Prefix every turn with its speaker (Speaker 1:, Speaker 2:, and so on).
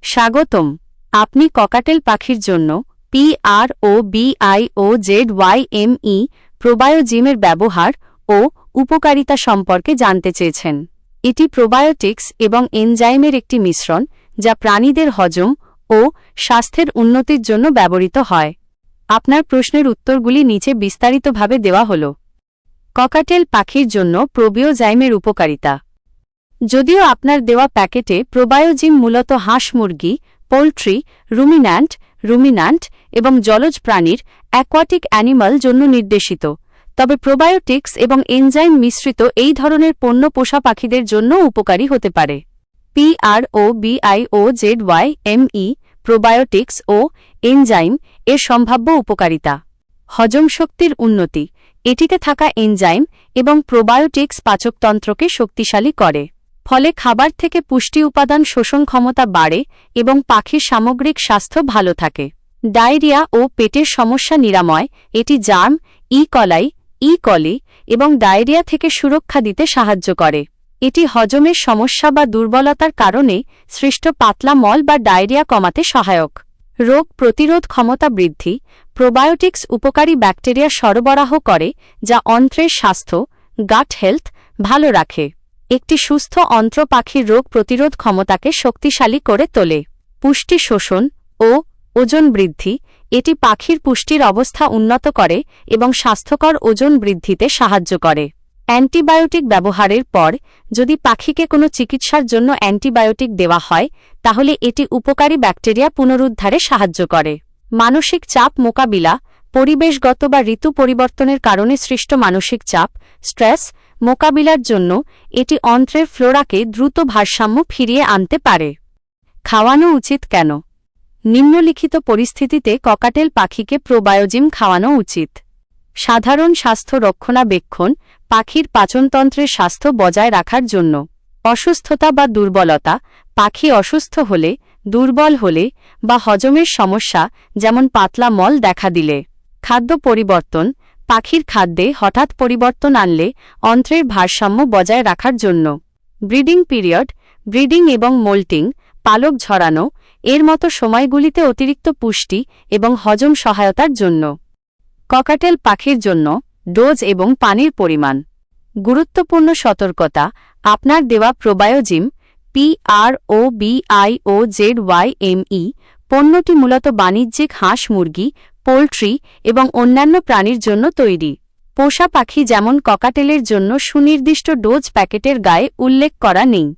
Speaker 1: স্বাগতম। আপনি ককাটেল পাখির জন্য PROBIOZYME প্রোবায়োজিমের ব্যবহার ও উপকারিতা সম্পর্কে জানতে চেয়েছেন। এটি প্রোবায়োটিক্স এবং এনজাইমের একটি মিশ্রণ যা প্রাণীদের হজম ও স্বাস্থ্যের উন্নতির জন্য ব্যবহৃত হয়। আপনার প্রশ্নের উত্তরগুলি নিচে বিস্তারিতভাবে দেওয়া হল। ককাটেল পাখির জন্য প্রোবিওজাইমের উপকারিতা। যদিও আপনার দেওয়া প্যাকেটে প্রোবায়োজিম মূলত হাঁস মুরগি, পোল্ট্রি, রুমিন্যান্ট এবং জলজ প্রাণীর অ্যাকোয়াটিক অ্যানিমাল জন্য নির্দেশিত, তবে প্রোবায়োটিক্স এবং এনজাইম মিশ্রিত এই ধরনের পণ্য পোষা পাখিদের জন্য উপকারী হতে পারে। PROBIOZYME প্রোবায়োটিক্স ও এনজাইম এর সম্ভাব্য উপকারিতা। হজম শক্তির উন্নতি। এটিতে থাকা এনজাইম এবং প্রোবায়োটিক্স পাচকতন্ত্রকে শক্তিশালী করে, ফলে খাবার থেকে পুষ্টি উপাদান শোষণ ক্ষমতা বাড়ে এবং পাখির সামগ্রিক স্বাস্থ্য ভালো থাকে। ডায়রিয়া ও পেটের সমস্যা নিরাময়। এটি জার্ম, ইকলি এবং ডায়রিয়া থেকে সুরক্ষা দিতে সাহায্য করে। এটি হজমের সমস্যা বা দুর্বলতার কারণে সৃষ্ট পাতলা মল বা ডায়রিয়া কমাতে সহায়ক। রোগ প্রতিরোধ ক্ষমতা বৃদ্ধি। প্রোবায়োটিক্স উপকারী ব্যাকটেরিয়া সরবরাহ করে যা অন্ত্রের স্বাস্থ্য, গাট হেলথ ভালো রাখে। একটি সুস্থ অন্ত্র পাখির রোগ প্রতিরোধ ক্ষমতাকে শক্তিশালী করে তোলে। পুষ্টি শোষণ ও ওজন বৃদ্ধি। এটি পাখির পুষ্টির অবস্থা উন্নত করে এবং স্বাস্থ্যকর ওজন বৃদ্ধিতে সাহায্য করে। অ্যান্টিবায়োটিক ব্যবহারের পর যদি পাখিকে কোনো চিকিৎসার জন্য অ্যান্টিবায়োটিক দেওয়া হয়, তাহলে এটি উপকারী ব্যাকটেরিয়া পুনরুদ্ধারে সাহায্য করে। মানসিক চাপ মোকাবিলা। পরিবেশগত বা ঋতু পরিবর্তনের কারণে সৃষ্ট মানসিক চাপ, স্ট্রেস মোকাবিলার জন্য এটি অন্ত্রের ফ্লোরাকে দ্রুত ভারসাম্য ফিরিয়ে আনতে পারে। খাওয়ানো উচিত কেন? নিম্নলিখিত পরিস্থিতিতে ককাটেল পাখিকে প্রোবায়োজিম খাওয়ানো উচিত। সাধারণ স্বাস্থ্য রক্ষণাবেক্ষণ। পাখির পাচনতন্ত্রের স্বাস্থ্য বজায় রাখার জন্য। অসুস্থতা বা দুর্বলতা। পাখি অসুস্থ হলে, দুর্বল হলে বা হজমের সমস্যা যেমন পাতলা মল দেখা দিলে। খাদ্য পরিবর্তন। পাখির খাদ্যে হঠাৎ পরিবর্তন আনলে অন্ত্রের ভারসাম্য বজায় রাখার জন্য। Breeding period. ব্রিডিং এবং মোল্টিং, পালক ঝরানো এর মতো সময়গুলিতে অতিরিক্ত পুষ্টি এবং হজম সহায়তার জন্য। ককাটেল পাখির জন্য ডোজ এবং পানির পরিমাণ। গুরুত্বপূর্ণ সতর্কতা। আপনার দেওয়া প্রোবায়োজিম PROBIOZYME পণ্যটি মূলত বাণিজ্যিক হাঁস মুরগি, পোল্ট্রি এবং অন্যান্য প্রাণীর জন্য তৈরি। পোষা পাখি যেমন ককাটেলের জন্য সুনির্দিষ্ট ডোজ প্যাকেটের গায়ে উল্লেখ করা নেই।